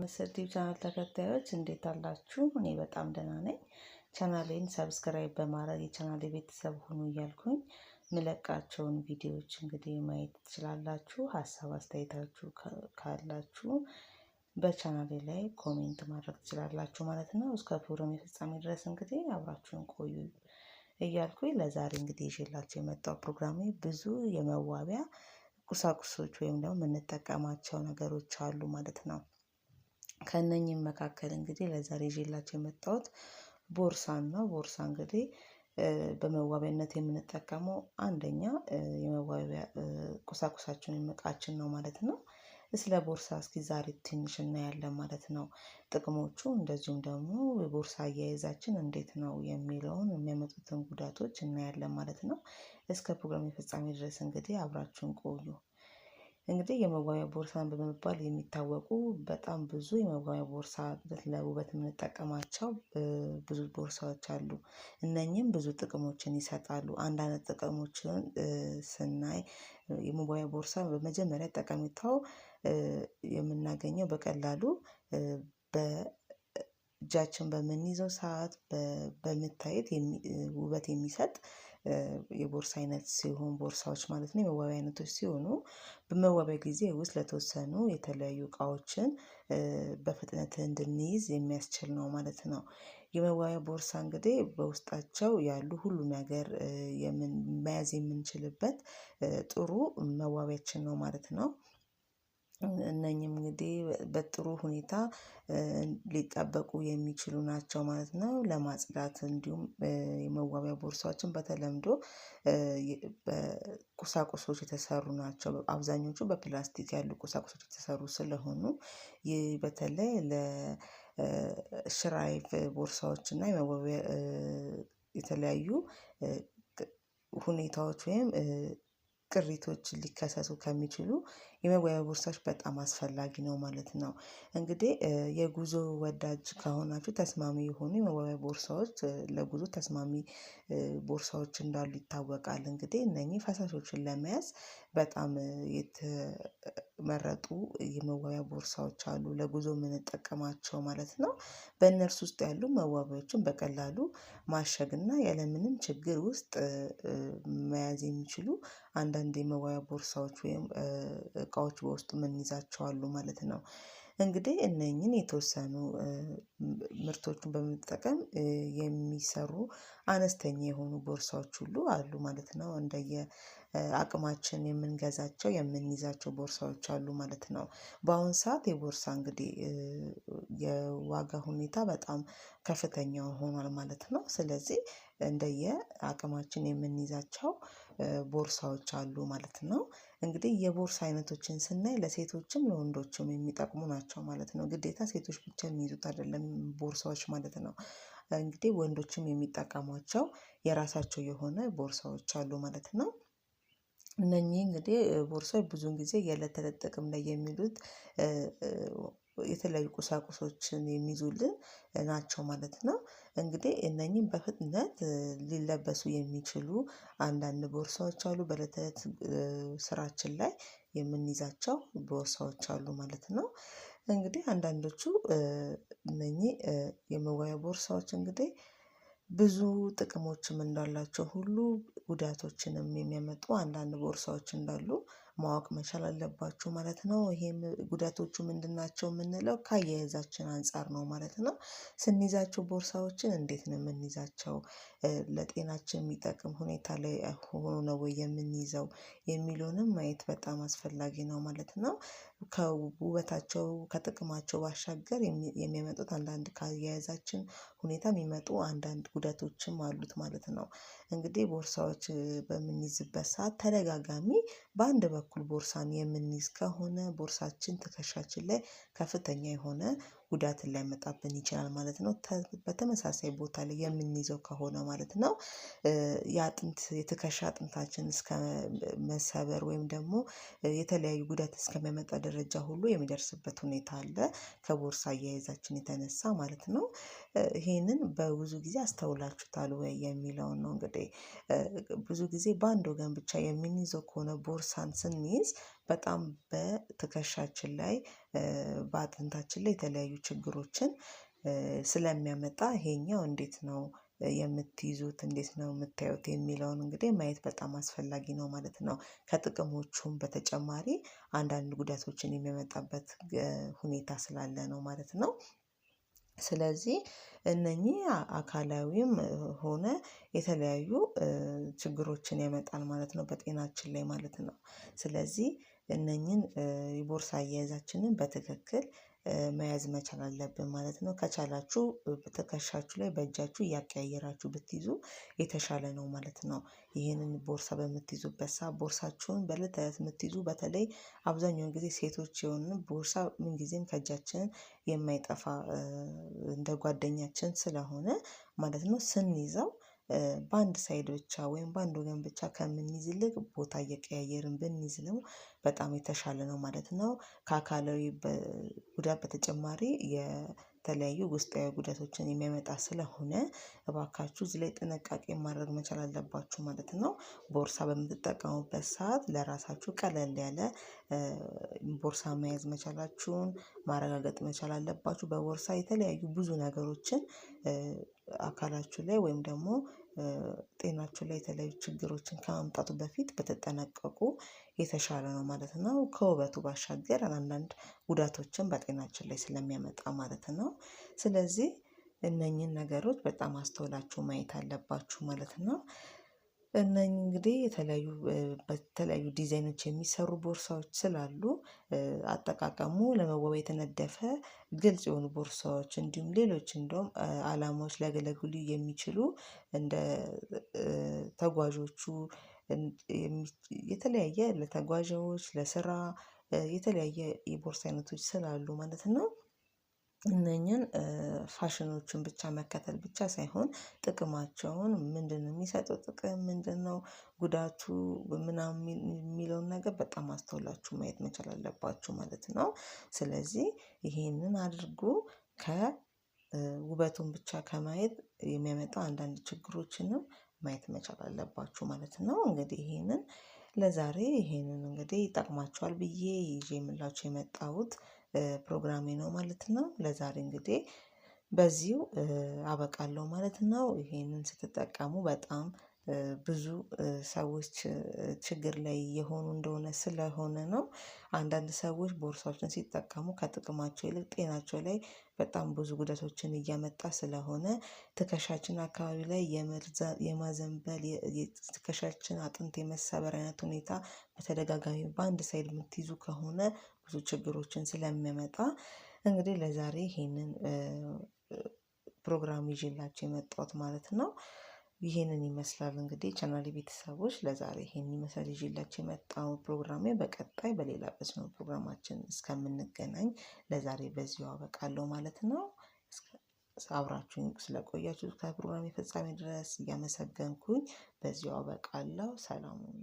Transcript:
ምስር ቲዩብ ቻናል ተከታዮች እንዴት አላችሁ? እኔ በጣም ደህና ነኝ። ቻናሌን ሰብስክራይብ በማድረግ የቻናሌ ቤተሰብ ሁኑ እያልኩኝ ምለቃቸውን ቪዲዮዎች እንግዲህ ማየት ትችላላችሁ። ሀሳብ አስተያየታችሁ ካላችሁ በቻናሌ ላይ ኮሜንት ማድረግ ትችላላችሁ ማለት ነው። እስከ ፕሮግራም ፍጻሜ ድረስ እንግዲህ አብራችሁን ቆዩ እያልኩኝ ለዛሬ እንግዲህ ይዤላችሁ የመጣው ፕሮግራሜ ብዙ የመዋቢያ ቁሳቁሶች ወይም ደግሞ የምንጠቀማቸው ነገሮች አሉ ማለት ነው። ከእነኚህም መካከል እንግዲህ ለዛሬ ይዤላችሁ የመጣሁት ቦርሳን ነው። ቦርሳ እንግዲህ በመዋቢያነት የምንጠቀመው አንደኛ የመዋቢያ ቁሳቁሳችን እቃችን ነው ማለት ነው። ስለ ቦርሳ እስኪ ዛሬ ትንሽ እናያለን ማለት ነው። ጥቅሞቹ እንደዚሁም ደግሞ የቦርሳ አያያዛችን እንዴት ነው የሚለውን የሚያመጡትን ጉዳቶች እናያለን ማለት ነው። እስከ ፕሮግራም ፍጻሜ ድረስ እንግዲህ አብራችሁን ቆዩ። እንግዲህ የመዋቢያ ቦርሳን በመባል የሚታወቁ በጣም ብዙ የመዋቢያ ቦርሳ ለውበት የምንጠቀማቸው ብዙ ቦርሳዎች አሉ። እነኚህም ብዙ ጥቅሞችን ይሰጣሉ። አንዳንድ ጥቅሞችን ስናይ የመዋቢያ ቦርሳ በመጀመሪያ ጠቀሜታው የምናገኘው በቀላሉ በእጃችን በምንይዘው ሰዓት በመታየት ውበት የሚሰጥ የቦርሳ አይነት ሲሆን ቦርሳዎች ማለት ነው የመዋቢያ አይነቶች ሲሆኑ በመዋቢያ ጊዜ ውስጥ ለተወሰኑ የተለያዩ እቃዎችን በፍጥነት እንድንይዝ የሚያስችል ነው ማለት ነው። የመዋቢያ ቦርሳ እንግዲህ በውስጣቸው ያሉ ሁሉ ነገር መያዝ የምንችልበት ጥሩ መዋቢያችን ነው ማለት ነው። እነኚህም እንግዲህ በጥሩ ሁኔታ ሊጠበቁ የሚችሉ ናቸው ማለት ነው። ለማጽዳት እንዲሁም የመዋቢያ ቦርሳዎችን በተለምዶ በቁሳቁሶች የተሰሩ ናቸው። አብዛኞቹ በፕላስቲክ ያሉ ቁሳቁሶች የተሰሩ ስለሆኑ ይህ በተለይ ለሽራይፍ ቦርሳዎች እና የመዋቢያ የተለያዩ ሁኔታዎች ወይም ቅሪቶች ሊከሰቱ ከሚችሉ የመዋቢያ ቦርሳዎች በጣም አስፈላጊ ነው ማለት ነው። እንግዲህ የጉዞ ወዳጅ ከሆናችሁ ተስማሚ የሆኑ የመዋቢያ ቦርሳዎች ለጉዞ ተስማሚ ቦርሳዎች እንዳሉ ይታወቃል። እንግዲህ እነኚህ ፈሳሾችን ለመያዝ በጣም የተመረጡ የመዋቢያ ቦርሳዎች አሉ ለጉዞ የምንጠቀማቸው ማለት ነው። በእነርሱ ውስጥ ያሉ መዋቢያዎችን በቀላሉ ማሸግና ያለምንም ችግር ውስጥ መያዝ የሚችሉ አንዳንድ የመዋቢያ ቦርሳዎች ወይም እቃዎች በውስጡ የምንይዛቸው አሉ ማለት ነው። እንግዲህ እነኚህን የተወሰኑ ምርቶችን በመጠቀም የሚሰሩ አነስተኛ የሆኑ ቦርሳዎች ሁሉ አሉ ማለት ነው። እንደየ አቅማችን የምንገዛቸው የምንይዛቸው ቦርሳዎች አሉ ማለት ነው። በአሁን ሰዓት የቦርሳ እንግዲህ የዋጋ ሁኔታ በጣም ከፍተኛ ሆኗል ማለት ነው። ስለዚህ እንደየ አቅማችን የምንይዛቸው ቦርሳዎች አሉ ማለት ነው። እንግዲህ የቦርሳ አይነቶችን ስናይ ለሴቶችም ለወንዶችም የሚጠቅሙ ናቸው ማለት ነው። ግዴታ ሴቶች ብቻ የሚይዙት አይደለም ቦርሳዎች ማለት ነው። እንግዲህ ወንዶችም የሚጠቀሟቸው የራሳቸው የሆነ ቦርሳዎች አሉ ማለት ነው። እነኚህ እንግዲህ ቦርሳዎች ብዙን ጊዜ የእለት ተእለት ጥቅም ላይ የሚሉት የተለያዩ ቁሳቁሶችን የሚይዙልን ናቸው ማለት ነው። እንግዲህ እነኚህን በፍጥነት ሊለበሱ የሚችሉ አንዳንድ ቦርሳዎች አሉ በእለት ተእለት ስራችን ላይ የምንይዛቸው ቦርሳዎች አሉ ማለት ነው። እንግዲህ አንዳንዶቹ እነኚህ የመዋቢያ ቦርሳዎች እንግዲህ ብዙ ጥቅሞችም እንዳላቸው ሁሉ ጉዳቶችንም የሚያመጡ አንዳንድ ቦርሳዎች እንዳሉ ማወቅ መቻል አለባችሁ ማለት ነው። ይሄም ጉዳቶቹ ምንድን ናቸው የምንለው ከአያያዛችን አንፃር ነው ማለት ነው። ስንይዛቸው ቦርሳዎችን እንዴት ነው የምንይዛቸው? ለጤናችን የሚጠቅም ሁኔታ ላይ ሆኖ ነው ወይ የምንይዘው የሚለውንም ማየት በጣም አስፈላጊ ነው ማለት ነው። ከውበታቸው ከጥቅማቸው ባሻገር የሚያመጡት አንዳንድ ከአያያዛችን ሁኔታ የሚመጡ አንዳንድ ጉዳቶችም አሉት ማለት ነው። እንግዲህ ቦርሳዎች በምንይዝበት ሰዓት ተደጋጋሚ በአንድ በኩል ቦርሳን የምንይዝ ከሆነ ቦርሳችን ትከሻችን ላይ ከፍተኛ የሆነ ጉዳትን ሊያመጣብን ይችላል ማለት ነው። በተመሳሳይ ቦታ ላይ የምንይዘው ከሆነ ማለት ነው። የአጥንት የትከሻ አጥንታችን እስከ መሰበር ወይም ደግሞ የተለያዩ ጉዳት እስከሚያመጣ ደረጃ ሁሉ የሚደርስበት ሁኔታ አለ ከቦርሳ አያያዛችን የተነሳ ማለት ነው። ይሄንን በብዙ ጊዜ አስተውላችሁታል ወይ የሚለውን ነው። እንግዲህ ብዙ ጊዜ በአንድ ወገን ብቻ የምንይዘው ከሆነ ቦርሳን ስንይዝ በጣም በትከሻችን ላይ በአጥንታችን ላይ የተለያዩ ችግሮችን ስለሚያመጣ ይሄኛው እንዴት ነው የምትይዙት እንዴት ነው የምታዩት የሚለውን እንግዲህ ማየት በጣም አስፈላጊ ነው ማለት ነው። ከጥቅሞቹም በተጨማሪ አንዳንድ ጉዳቶችን የሚያመጣበት ሁኔታ ስላለ ነው ማለት ነው። ስለዚህ እነኚህ አካላዊም ሆነ የተለያዩ ችግሮችን ያመጣል ማለት ነው በጤናችን ላይ ማለት ነው። ስለዚህ እነኚህን የቦርሳ አያያዛችንን በትክክል መያዝ መቻል አለብን ማለት ነው። ከቻላችሁ በትከሻችሁ ላይ በእጃችሁ እያቀያየራችሁ ብትይዙ የተሻለ ነው ማለት ነው። ይህንን ቦርሳ በምትይዙበት ሰዓት ቦርሳችሁን በዕለት ተዕለት የምትይዙ በተለይ አብዛኛውን ጊዜ ሴቶች የሆንን ቦርሳ ምን ጊዜም ከእጃችን የማይጠፋ እንደ ጓደኛችን ስለሆነ ማለት ነው ስንይዘው በአንድ ሳይድ ብቻ ወይም በአንድ ወገን ብቻ ከምንይዝ ይልቅ ቦታ እየቀያየርን ብንይዝ ነው በጣም የተሻለ ነው ማለት ነው። ከአካላዊ ጉዳት በተጨማሪ የተለያዩ ውስጣዊ ጉዳቶችን የሚያመጣ ስለሆነ እባካችሁ እዚህ ላይ ጥንቃቄ ማድረግ መቻል አለባችሁ ማለት ነው። ቦርሳ በምትጠቀሙበት ሰዓት ለራሳችሁ ቀለል ያለ ቦርሳ መያዝ መቻላችሁን ማረጋገጥ መቻል አለባችሁ። በቦርሳ የተለያዩ ብዙ ነገሮችን አካላችሁ ላይ ወይም ደግሞ ጤናችሁ ላይ የተለያዩ ችግሮችን ከማምጣቱ በፊት ብትጠነቀቁ የተሻለ ነው ማለት ነው። ከውበቱ ባሻገር አንዳንድ ጉዳቶችን በጤናችን ላይ ስለሚያመጣ ማለት ነው። ስለዚህ እነኚህን ነገሮች በጣም አስተውላችሁ ማየት አለባችሁ ማለት ነው። እነኚህ እንግዲህ በተለያዩ ዲዛይኖች የሚሰሩ ቦርሳዎች ስላሉ አጠቃቀሙ ለመዋቢያ የተነደፈ ግልጽ የሆኑ ቦርሳዎች እንዲሁም ሌሎች እንደውም አላማዎች ሊያገለግሉ የሚችሉ እንደ ተጓዦቹ የተለያየ ለተጓዦች ለስራ የተለያየ የቦርሳ አይነቶች ስላሉ ማለት ነው። እነኚህን ፋሽኖችን ብቻ መከተል ብቻ ሳይሆን ጥቅማቸውን ምንድነው የሚሰጠው ጥቅም ምንድነው ጉዳቱ ምናምን የሚለውን ነገር በጣም አስተውላችሁ ማየት መቻል አለባችሁ ማለት ነው። ስለዚህ ይሄንን አድርጎ ከውበቱን ብቻ ከማየት የሚያመጣ አንዳንድ ችግሮችንም ማየት መቻል አለባችሁ ማለት ነው። እንግዲህ ለዛሬ ይሄንን እንግዲህ ይጠቅማችኋል ብዬ ይዤላችሁ የመጣሁት ፕሮግራሜ ነው ማለት ነው። ለዛሬ እንግዲህ በዚሁ አበቃለሁ ማለት ነው። ይሄንን ስትጠቀሙ በጣም ብዙ ሰዎች ችግር ላይ የሆኑ እንደሆነ ስለሆነ ነው። አንዳንድ ሰዎች ቦርሳዎችን ሲጠቀሙ ከጥቅማቸው ይልቅ ጤናቸው ላይ በጣም ብዙ ጉዳቶችን እያመጣ ስለሆነ ትከሻችን አካባቢ ላይ የማዘንበል የትከሻችን አጥንት የመሰበር አይነት ሁኔታ በተደጋጋሚ በአንድ ሳይድ የምትይዙ ከሆነ ብዙ ችግሮችን ስለሚያመጣ እንግዲህ ለዛሬ ይሄንን ፕሮግራም ይዤላችሁ የመጣሁት ማለት ነው። ይሄንን ይመስላል እንግዲህ ቻናሌ ቤተሰቦች ለዛሬ ይሄንን ይመስላል ይዤላችሁ የመጣው ፕሮግራሜ በቀጣይ በሌላ በስኖ ፕሮግራማችን እስከምንገናኝ ለዛሬ በዚሁ አበቃለሁ ማለት ነው። አብራችሁኝ ስለቆያችሁ ከፕሮግራሜ ፍጻሜ ድረስ እያመሰገንኩኝ በዚሁ አበቃለሁ። ሰላም ሁኑ።